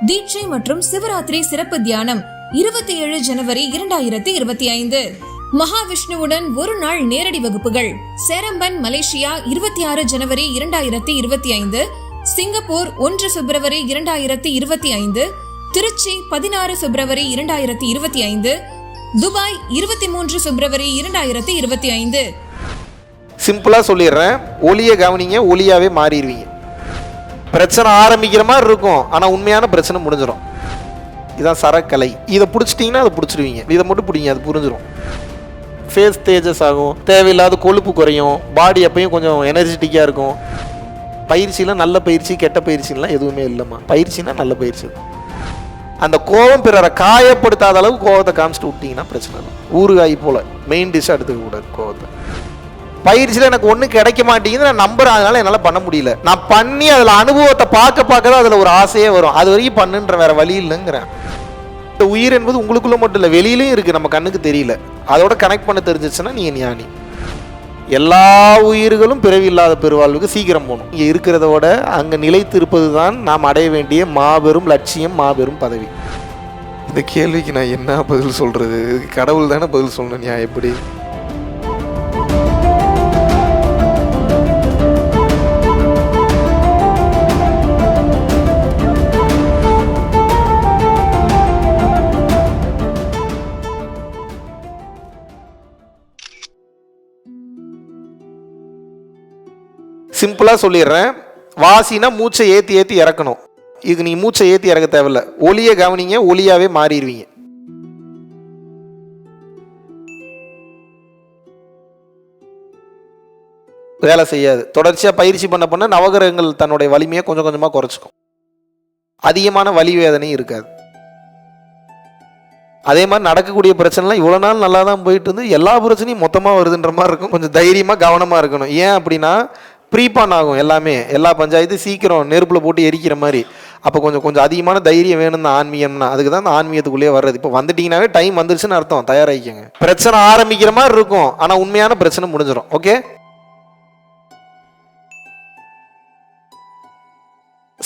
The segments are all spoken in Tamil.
தீட்சை மற்றும் சிவராத்திரி சிறப்பு தியானம் 27 ஜனவரி 2025. மகாவிஷ்ணுவுடன் ஒரு நாள் நேரடி வகுப்புகள். சேரம்பன், மலேசியா 26 ஜனவரி 2025, சிங்கப்பூர் 1 பிப்ரவரி 2025, திருச்சி 16 பிப்ரவரி 2025, துபாய் 23 பிப்ரவரி 2025. சிம்பிளா சொல்லிடுறேன், ஒளிய கவனிங்க, ஒளியாவே மாறிடுவீங்க. பிரச்சனை ஆரம்பிக்கிற மாதிரி இருக்கும், ஆனா உண்மையான பிரச்சனை முடிஞ்சிடும். இதான் சரக்கலை. இதை பிடிச்சிட்டிங்கன்னா அதை பிடிச்சிடுவீங்க. இதை மட்டும் பிடிங்க, அது புரிஞ்சிடும். ஃபேஸ் தேஜஸ் ஆகும், தேவையில்லாத கொழுப்பு குறையும், பாடி எப்பயும் கொஞ்சம் எனர்ஜெட்டிக்காக இருக்கும். பயிற்சியில் நல்ல பயிற்சி கெட்ட பயிற்சிலாம் எதுவுமே இல்லைம்மா. பயிற்சினா நல்ல பயிற்சி. அந்த கோபம் பிறரை காயப்படுத்தாத அளவுக்கு கோபத்தை காமிச்சிட்டு விட்டிங்கன்னா பிரச்சனை இல்லை. ஊறுகாய் போல் மெயின் டிஷ்ஷாக எடுத்துக்க கூடாது கோபத்தை. பயிற்சியில் எனக்கு ஒன்றும் கிடைக்க மாட்டேங்குது, நான் நம்புறேன், அதனால என்னால் பண்ண முடியல. நான் பண்ணி அதில் அனுபவத்தை பார்க்க தான் அதில் ஒரு ஆசையே வரும். அது வரைக்கும் பண்ணுன்ற வேற வழி இல்லைங்கிறேன். இந்த உயிர் என்பது உங்களுக்குள்ள மட்டும் இல்லை, வெளியிலையும் இருக்குது, நம்ம கண்ணுக்கு தெரியல. அதோட கனெக்ட் பண்ண தெரிஞ்சிச்சுன்னா நீங்கள் ஞானி. எல்லா உயிர்களும் பிறவி இல்லாத பெருவாழ்வுக்கு சீக்கிரம் போகணும். இங்கே இருக்கிறத விட அங்கே நிலைத்து இருப்பது தான் நாம் அடைய வேண்டிய மாபெரும் லட்சியம், மாபெரும் பதவி. இந்த கேள்விக்கு நான் என்ன பதில் சொல்கிறது? கடவுள் தானே பதில் சொல்லணும். நான் எப்படி? சிம்பிளாக சொல்லிடுறேன், வாசினா மூச்சை ஏற்றி ஏற்றி இறக்கணும். இதுக்கு நீங்கள் மூச்சை ஏற்றி இறக்க தேவையில்ல. ஒளிய கவனிங்க, ஒளியாவே மாறிடுவீங்க. வேலை செய்யாது. தொடர்ச்சியாக பயிற்சி பண்ண நவகிரகங்கள் தன்னுடைய வலிமையை கொஞ்சம் கொஞ்சமாக குறைச்சிக்கும். அதிகமான வலி வேதனையும் இருக்காது. அதே மாதிரி நடக்கக்கூடிய பிரச்சனைலாம் இவ்வளோ நாள் நல்லா தான் போயிட்டு இருந்து எல்லா பிரச்சனையும் மொத்தமாக வருதுன்ற மாதிரி இருக்கும். கொஞ்சம் தைரியமாக கவனமாக இருக்கணும். ஏன் அப்படின்னா ப்ரீபான் ஆகும் எல்லாமே. எல்லா பஞ்சாயத்து சீக்கிரம் நெருப்பில் போட்டு எரிக்கிற மாதிரி. அப்போ கொஞ்சம் அதிகமான தைரியம் வேணும் தான் ஆன்மீகம்னா. அதுக்கு தான் அந்த ஆன்மீகத்துக்குள்ளேயே வர்றது. இப்போ வந்துட்டீங்கன்னாவே டைம் வந்துருச்சுன்னு அர்த்தம், தயாராகிக்கங்க. பிரச்சனை ஆரம்பிக்கிற மாதிரி இருக்கும், ஆனால் உண்மையான பிரச்சனை முடிஞ்சிடும். ஓகே,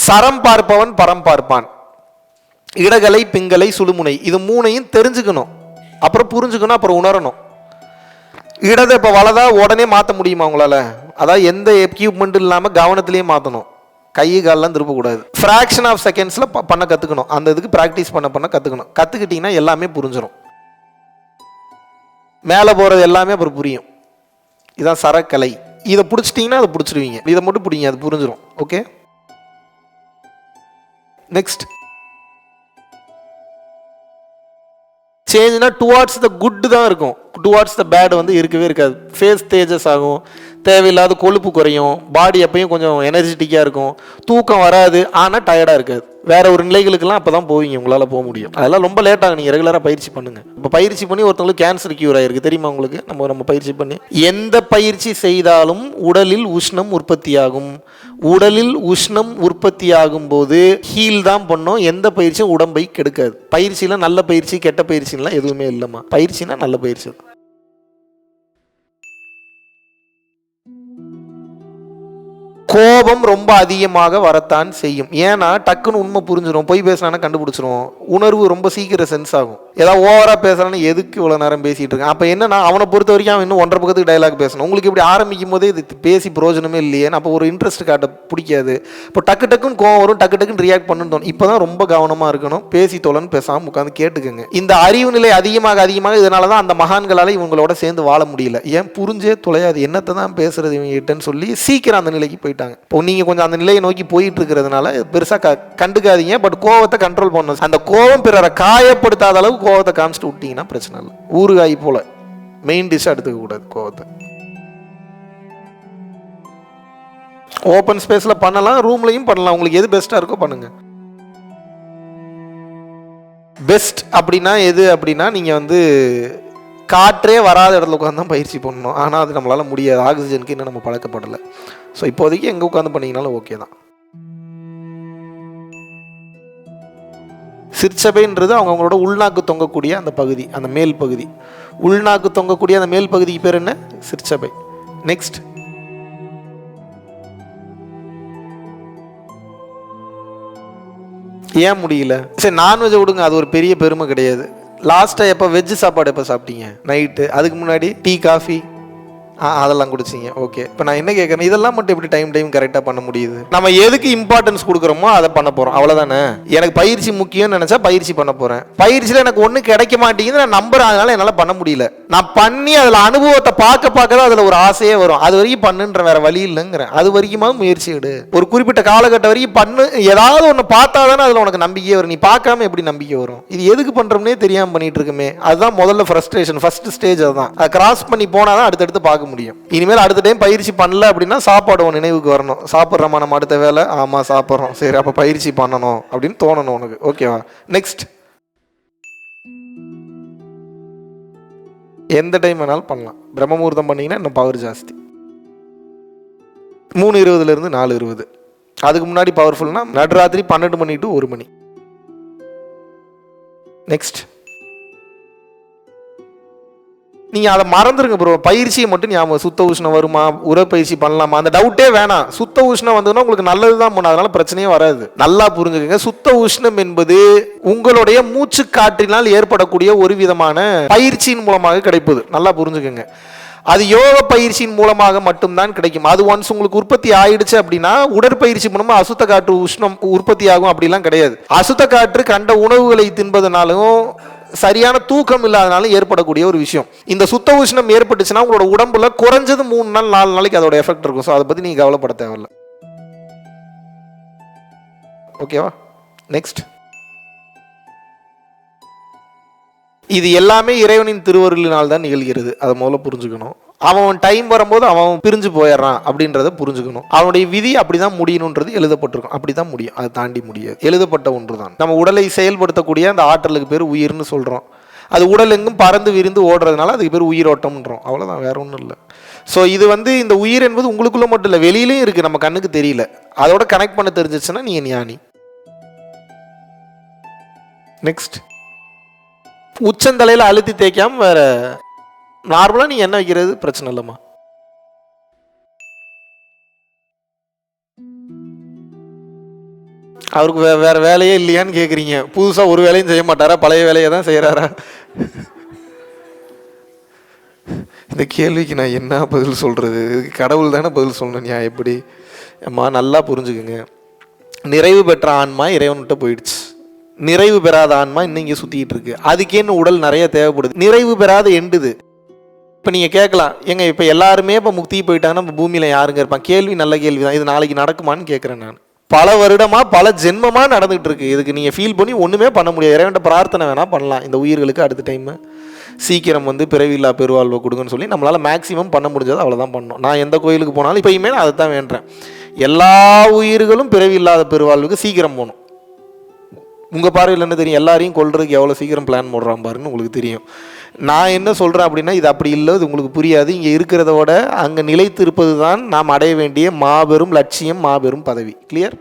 சரம் பார்ப்பவன் பரம் பார்ப்பான். இடகலை, பிங்கலை, சுழுமுனை, இது மூணையும் தெரிஞ்சுக்கணும், அப்புறம் புரிஞ்சுக்கணும், அப்புறம் உணரணும். இடதை இப்போ வலதா உடனே மாற்ற முடியுமா உங்களால்? அதாவது எந்த எக்யூப்மெண்ட் இல்லாமல் கவனத்திலேயே மாற்றணும். கை காலெலாம் திருப்பக்கூடாது. ஃப்ராக்ஷன் ஆஃப் செகண்ட்ஸில் பண்ண கற்றுக்கணும். அந்த இதுக்கு ப்ராக்டிஸ் பண்ண கற்றுக்கணும். கற்றுக்கிட்டிங்கன்னா எல்லாமே புரிஞ்சிடும். மேலே போகிறது எல்லாமே அப்புறம் புரியும். இதுதான் சரக்கலை. இதை பிடிச்சிட்டிங்கன்னா அதை பிடிச்சிடுவீங்க. இதை மட்டும் பிடிங்க, அது புரிஞ்சிடும். Okay, next. சேஞ்ச்னா டுவார்ட்ஸ் த குட் தான் இருக்கும், டுவார்ட்ஸ் த பேட் வந்து இருக்கவே இருக்காது. ஃபேஸ் தேஜஸ் ஆகும், தேவையில்லாத கொழுப்பு குறையும், பாடி எப்பயும் கொஞ்சம் எனர்ஜெட்டிக்காக இருக்கும், தூக்கம் வராது, ஆனால் டயர்டாக இருக்காது. வேற ஒரு நிலைகளுக்கெல்லாம் அப்போ தான் போவீங்க, உங்களால் போக முடியும். அதெல்லாம் ரொம்ப லேட்டாகும். நீங்கள் ரெகுலராக பயிற்சி பண்ணுங்கள். இப்போ பயிற்சி பண்ணி ஒருத்தவங்களுக்கு கேன்சர் கியூர் ஆகிருக்கு தெரியுமா உங்களுக்கு? நம்ம பயிற்சி பண்ணி எந்த பயிற்சி செய்தாலும் உடலில் உஷ்ணம் உற்பத்தியாகும். உடலில் உஷ்ணம் உற்பத்தியாகும் போது ஹீல் தான் பண்ணோம். எந்த பயிற்சியும் உடம்பை கெடுக்காது. பயிற்சியில் நல்ல பயிற்சி கெட்ட பயிற்சிலாம் எதுவுமே இல்லைம்மா. பயிற்சினா நல்ல பயிற்சி. கோபம் ரொம்ப அதிகமாக வரத்தான் செய்யும். ஏன்னா டக்குன்னு உண்மை புரிஞ்சிடும். பொய் பேசினானா கண்டுபிடிச்சிரும். உணர்வு ரொம்ப சீக்கிரம் சென்ஸ் ஆகும். ஏதாவது ஓவராக பேசுறான்னு எதுக்கு இவ்வளோ நேரம் பேசிகிட்டு இருக்கேன்? அப்போ என்னன்னா அவனை பொறுத்த வரைக்கும் அவன் இன்னும் 1.5 பக்கத்துக்கு டைலாக் பேசணும். உங்களுக்கு இப்படி ஆரம்பிக்கும் போதே இது பேசி பிரயோஜனமே இல்லையே, அப்போ ஒரு இன்ட்ரெஸ்ட் காட்ட பிடிக்காது. இப்போ டக்குன்னு கோவம் வரும், டக்குன்னு ரியாக்ட் பண்ணணும்னு தோணும். இப்போ தான் ரொம்ப கவனமாக இருக்கணும். பேசி தோலன்னு பேசாமல் உட்காந்து கேட்டுக்கோங்க. இந்த அறிவு நிலை அதிகமாக இதனால தான் அந்த மகான்களால் இவங்களோட சேர்ந்து வாழ முடியல. ஏன் புரிஞ்சே தொலையாது, என்னத்தை தான் பேசுறது இவங்ககிட்டன்னு சொல்லி சீக்கிரம் அந்த நிலைக்கு போயிட்டாங்க. இப்போ நீங்கள் கொஞ்சம் அந்த நிலையை நோக்கி போயிட்டு இருக்கிறதுனால பெருசாக கண்டுக்காதீங்க. பட் கோவத்தை கண்ட்ரோல் பண்ணணும். அந்த கோவம் பிறரை காயப்படுத்தாத அளவுக்கு கோவத்தை காமிச்சிட்டு விட்டீங்கன்னா பிரச்சனை இல்லை. ஊறுகாய் போல மெயின் டிஷ்ஷாக எடுத்துக்க கூடாது கோவத்தை. ஓப்பன் ஸ்பேஸில் பண்ணலாம், ரூம்லையும் பண்ணலாம். உங்களுக்கு எது பெஸ்ட்டாக இருக்கோ பண்ணுங்க. பெஸ்ட் அப்படின்னா எது அப்படின்னா, நீங்கள் வந்து காற்றே வராத இடத்துல உட்காந்து தான் பயிற்சி பண்ணணும். ஆனால் அது நம்மளால் முடியாது. ஆக்சிஜனுக்கு இன்னும் நம்ம பழக்கப்படலை. ஸோ இப்போதைக்கு எங்கே உட்காந்து பண்ணிங்கனாலும் ஓகே தான். சிற்சபைன்றது அவங்களோட உள்நாக்கு தொங்கக்கூடிய அந்த பகுதி, அந்த மேல் பகுதி. உள்நாக்கு தொங்கக்கூடிய அந்த மேல் பகுதிக்கு பேர் என்ன? சிற்சபை. நெக்ஸ்ட், ஏன் முடியல? சரி, நான்வெஜ் விடுங்க, அது ஒரு பெரிய பெருமை கிடையாது. லாஸ்ட்டாக எப்போ வெஜ் சாப்பாடு எப்போ சாப்பிட்டீங்க? நைட்டு. அதுக்கு முன்னாடி டீ காஃபி அதெல்லாம் குடிச்சிங்க. ஓகே, இப்போ நான் என்ன கேட்குறேன், இதெல்லாம் மட்டும் எப்படி டைம் கரெக்டாக பண்ண முடியுது? நம்ம எதுக்கு இம்பார்ட்டன்ஸ் கொடுக்குறோமோ அதை பண்ண போகிறோம், அவ்வளோதானே. எனக்கு பயிற்சி முக்கியம்னு நினச்சா பயிற்சி பண்ண போகிறேன். பயிற்சியில் எனக்கு ஒன்றும் கிடைக்க மாட்டேங்குது, நான் நம்புறேன், அதனால என்னால் பண்ண முடியல. நான் பண்ணி அதில் அனுபவத்தை பார்க்க தான் அதில் ஒரு ஆசையே வரும். அது வரைக்கும் பண்ணுன்ற வேற வழி இல்லைங்கிறேன். அது வரைக்குமா முயற்சி எடு. ஒரு குறிப்பிட்ட காலகட்டம் வரைக்கும் பண்ணு. ஏதாவது ஒன்று பார்த்தா தானே அதில் உனக்கு நம்பிக்கையே வரும். நீ பார்க்காம எப்படி நம்பிக்கை வரும்? இது எதுக்கு பண்ணுறோம்னே தெரியாமல் பண்ணிட்டு இருக்குமே. அதுதான் முதல்ல ஃப்ரஸ்ட்ரேஷன், ஃபர்ஸ்ட் ஸ்டேஜ். அதுதான். அதை கிராஸ் பண்ணி போனால் தான் அடுத்தடுத்து பார்க்க முடியும். இனிமேல் அடுத்த டைம் பயிற்சி பண்ணல அப்படின்னா சாப்பாடு உன் நினைவுக்கு வரணும். சாப்பிட்றோமா நம்ம அடுத்த வேலை? ஆமாம் சாப்பிட்றோம், சரி அப்போ பயிற்சி பண்ணணும் அப்படின்னு தோணணும் உனக்கு. ஓகேவா? நெக்ஸ்ட், எந்த டைம் வேணாலும் பண்ணலாம். பிரம்ம முகூர்த்தம் பண்ணீங்கன்னா இன்னும் பவர் ஜாஸ்தி. 3:20 4:20. அதுக்கு முன்னாடி பவர்ஃபுல்னா நடுராத்திரி 12 மணி to 1 மணி. நெக்ஸ்ட், நீங்கள் அதை மறந்துருங்க ப்ரோ. பயிற்சியை மட்டும் ஞாபகம். சுத்த உஷ்ணம் வருமா, உடற்பயிற்சி பண்ணலாமா, அந்த டவுட்டே வேணாம். சுத்த உஷ்ணம் வந்ததுன்னா உங்களுக்கு நல்லது தான் பண்ணும், அதனால பிரச்சனையே வராது. நல்லா புரிஞ்சுக்கங்க, சுத்த உஷ்ணம் என்பது உங்களுடைய மூச்சு காற்றினால் ஏற்படக்கூடிய ஒரு விதமான பயிற்சியின் மூலமாக கிடைப்பது. நல்லா புரிஞ்சுக்கங்க. அது யோக பயிற்சியின் மூலமாக மட்டும்தான் கிடைக்கும். அது ஒன்ஸ் உங்களுக்கு உற்பத்தி ஆயிடுச்சு அப்படின்னா உடற்பயிற்சி மூலமா அசுத்த காற்று உஷ்ணம் உற்பத்தி ஆகும் அப்படிலாம் கிடையாது. அசுத்த காற்று கண்ட உணவுகளை தின்பதனாலும் சரியான தூக்கம் இல்லாதனாலும் ஏற்படக்கூடிய ஒரு விஷயம். இந்த சுத்த உஷ்ணம் ஏற்பட்டுச்சுன்னா உங்களோட உடம்புல குறைஞ்சது 3 நாள் 4 நாளைக்கு அதோட எஃபெக்ட் இருக்கும். ஸோ அதை பற்றி நீங்கள் கவலைப்பட தேவையில்லை. ஓகேவா? நெக்ஸ்ட், இது எல்லாமே இறைவனின் திருவருளினால் தான் நிகழ்கிறது. அதை முதல்ல புரிஞ்சுக்கணும். அவன் டைம் வரும்போது அவன் பிரிஞ்சு போயிடுறான் அப்படின்றத புரிஞ்சுக்கணும். அவனுடைய விதி அப்படிதான் முடியணுன்றது எழுதப்பட்டிருக்கும். அப்படிதான் முடியும், அதை தாண்டி முடியாது. எழுதப்பட்ட ஒன்று தான். நம்ம உடலை செயல்படுத்தக்கூடிய அந்த ஆற்றலுக்கு பேர் உயிர்னு சொல்கிறோம். அது உடல் எங்கும் பறந்து விரிந்து ஓடுறதுனால அதுக்கு பேர் உயிரோட்டம்ன்றோம். அவ்வளோதான், வேற ஒன்றும் இல்லை. ஸோ இது இந்த உயிர் என்பது உங்களுக்குள்ள மட்டும் இல்லை, வெளியிலையும் இருக்குது, நம்ம கண்ணுக்கு தெரியல. அதோட கனெக்ட் பண்ண தெரிஞ்சிச்சுன்னா நீ ஞானி. நெக்ஸ்ட், உச்சந்தலையில் அழுத்தி தேய்க்காம வேற நார்மலாக நீ என்ன வைக்கிறது பிரச்சனை இல்லைம்மா. அவருக்கு வேற வேலையே இல்லையான்னு கேட்குறீங்க. புதுசாக ஒரு வேலையும் செய்ய மாட்டாரா? பழைய வேலையை தான் செய்கிறாரா? இந்த கேள்விக்கு நான் என்ன பதில் சொல்கிறது? கடவுள் தானே பதில் சொல்லணும். நான் எப்படி? அம்மா நல்லா புரிஞ்சுக்குங்க. நிறைவு பெற்ற ஆன்மா இறைவன்கிட்ட போயிடுச்சு. நிறைவு பெறாத ஆன்மா இன்னும் இங்கே சுற்றிக்கிட்டு இருக்கு. அதுக்கேன்னு உடல் நிறைய தேவைப்படுது. நிறைவு பெறாத எண்டுது. இப்போ நீங்கள் கேட்கலாம், ஏங்க இப்போ எல்லாருமே இப்போ முக்தி போயிட்டாங்கன்னா இப்போ பூமியில் யாருங்க இருப்பான்? கேள்வி நல்ல கேள்வி தான். இது நாளைக்கு நடக்குமான்னு கேட்குறேன் நான். பல வருடமாக பல ஜென்மமாக நடந்துகிட்டு இருக்கு. இதுக்கு நீங்கள் ஃபீல் பண்ணி ஒன்றுமே பண்ண முடியாது. இறைவன்ட்ட பிரார்த்தனை வேணால் பண்ணலாம், இந்த உயிர்களுக்கு அடுத்த டைம் சீக்கிரம் பிறவில்லா பெருவாழ்வை கொடுங்கன்னு சொல்லி நம்மளால் மேக்ஸிமம் பண்ண முடிஞ்சது அவ்வளோதான் பண்ணணும். நான் எந்த கோயிலுக்கு போனாலும் இப்போயுமே நான் அதை தான் வேண்டுறேன். எல்லா உயிர்களும் பிறவி இல்லாத பெருவாழ்வுக்கு சீக்கிரம் போகணும். உங்கள் பார்வையில் என்ன தெரியும்? எல்லாரையும் கொல்றதுக்கு எவ்வளோ சீக்கிரம் பிளான் போடுறான் பாருன்னு உங்களுக்கு தெரியும். நான் என்ன சொல்கிறேன் அப்படின்னா, இது அப்படி இல்லை, இது உங்களுக்கு புரியாது. இங்கே இருக்கிறத விட அங்கே நிலைத்து இருப்பது தான் நாம் அடைய வேண்டிய மாபெரும் லட்சியம், மாபெரும் பதவி. கிளியர்?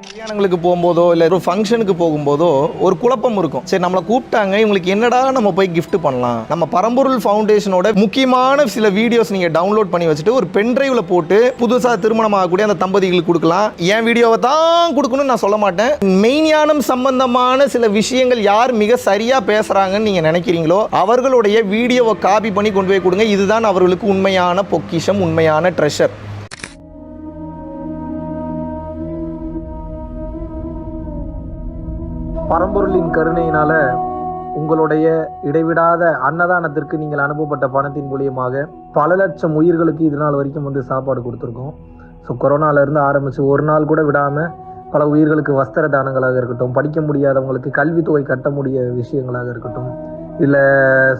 கல்யாணங்களுக்கு போகும்போதோ இல்லை ஒரு ஃபங்க்ஷனுக்கு போகும்போதோ ஒரு குழப்பம் இருக்கும். சரி, நம்மளை கூப்பிட்டாங்க, இவங்களுக்கு என்னடா நம்ம போய் கிஃப்ட் பண்ணலாம்? நம்ம பரம்பொருள் ஃபவுண்டேஷனோட முக்கியமான சில வீடியோஸ் நீங்கள் டவுன்லோட் பண்ணி வச்சுட்டு ஒரு பென்ட்ரைவ்ல போட்டு புதுசாக திருமணம் ஆகக்கூடிய அந்த தம்பதிகளுக்கு கொடுக்கலாம். என் வீடியோவை தான் கொடுக்கணும்னு நான் சொல்ல மாட்டேன். மெய்ஞானம் சம்பந்தமான சில விஷயங்கள் யார் மிக சரியாக பேசுகிறாங்கன்னு நீங்கள் நினைக்கிறீங்களோ அவர்களுடைய வீடியோவை காப்பி பண்ணி கொண்டு போய் கொடுங்க. இதுதான் அவர்களுக்கு உண்மையான பொக்கிஷம், உண்மையான ட்ரெஷர். பரம்பொருளின் கருணையினால உங்களுடைய இடைவிடாத அன்னதானத்திற்கு நீங்கள் அனுப்பப்பட்ட பணத்தின் மூலியமாக பல லட்சம் உயிர்களுக்கு இது நாள் வரைக்கும் சாப்பாடு கொடுத்துருக்கோம். ஸோ கொரோனாலேருந்து ஆரம்பித்து ஒரு நாள் கூட விடாமல் பல உயிர்களுக்கு வஸ்திர தானங்களாக இருக்கட்டும், படிக்க முடியாதவங்களுக்கு கல்வித்தொகை கட்ட முடிய விஷயங்களாக இருக்கட்டும், இல்லை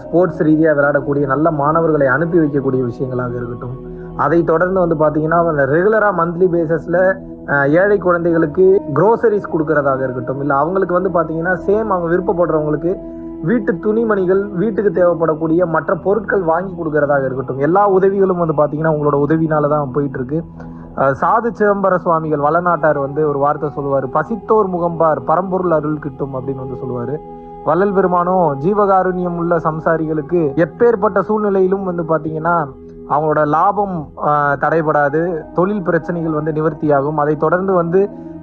ஸ்போர்ட்ஸ் ரீதியாக விளையாடக்கூடிய நல்ல மாணவர்களை அனுப்பி வைக்கக்கூடிய விஷயங்களாக இருக்கட்டும், அதை தொடர்ந்து பார்த்தீங்கன்னா ரெகுலராக மந்த்லி பேசிஸில் ஏழை குழந்தைகளுக்கு க்ரோசரிஸ் கொடுக்கறதாக இருக்கட்டும், இல்லை அவங்களுக்கு பார்த்தீங்கன்னா சேம் அவங்க விருப்பப்படுறவங்களுக்கு வீட்டு துணிமணிகள், வீட்டுக்கு தேவைப்படக்கூடிய மற்ற பொருட்கள் வாங்கி கொடுக்கறதாக இருக்கட்டும், எல்லா உதவிகளும் பார்த்தீங்கன்னா உங்களோட உதவினால தான் போயிட்டு இருக்கு. சாது சிதம்பர சுவாமிகள் வளநாட்டார் ஒரு வார்த்தை சொல்லுவார், பசித்தோர் முகம்பார் பரம்பொருள் அருள் கிட்டும் அப்படின்னு சொல்லுவார். வள்ளல் பெருமானும் ஜீவகாருண்யம் உள்ள சம்சாரிகளுக்கு எப்பேற்பட்ட சூழ்நிலையிலும் பார்த்தீங்கன்னா அவங்களோட லாபம் தடைபடாது, தொழில் பிரச்சனைகள் வந்து நிவர்த்தியாகும். அதை தொடர்ந்து வந்து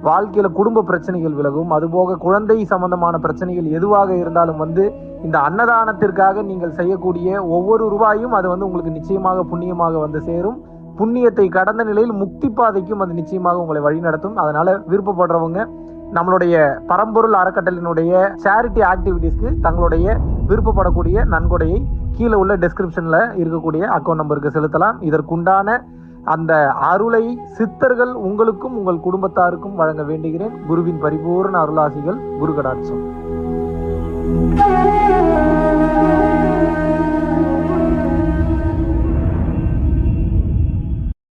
வாழ்க்கையில குடும்ப பிரச்சனைகள் விலகும். அதுபோக குழந்தை சம்பந்தமான பிரச்சனைகள் எதுவாக இருந்தாலும் வந்து இந்த அன்னதானத்திற்காக நீங்கள் செய்யக்கூடிய ஒவ்வொரு ரூபாயும் அது வந்து உங்களுக்கு நிச்சயமாக புண்ணியமாக வந்து சேரும். புண்ணியத்தை கடந்த நிலையில் முக்தி பாதைக்கும் அது நிச்சயமாக உங்களை வழிநடத்தும். அதனால விருப்பப்படுறவங்க நம்மளுடைய பரம்பொருள் அறக்கட்டளையினுடைய சேரிட்டி ஆக்டிவிட்டீஸ்க்கு தங்களுடைய விருப்பப்படக்கூடிய நன்கொடையை கீழே உள்ள டெஸ்கிரிப்ஷன்ல இருக்கக்கூடிய அக்கௌண்ட் நம்பருக்கு செலுத்தலாம். இதற்குண்டான அந்த அருளை சித்தர்கள் உங்களுக்கும் உங்கள் குடும்பத்தாருக்கும் வழங்க வேண்டுகிறேன். குருவின் பரிபூர்ண அருளாசிகள். குரு கடாட்சம்.